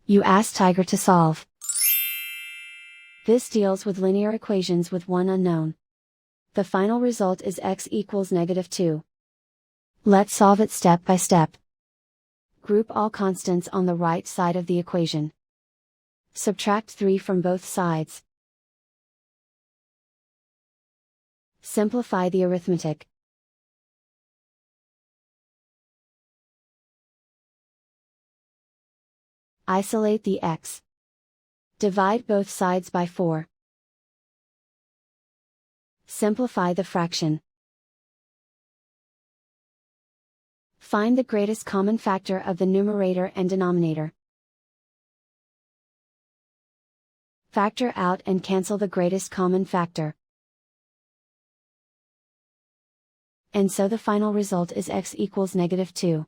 You ask Tiger to solve. This deals with linear equations with one unknown. The final result is x equals -2. Let's solve it step by step. Group all constants on the right side of the equation. Subtract 3 from both sides. Simplify the arithmetic. Isolate the x. Divide both sides by 4. Simplify the fraction. Find the greatest common factor of the numerator and denominator. Factor out and cancel the greatest common factor. And so the final result is x equals -2.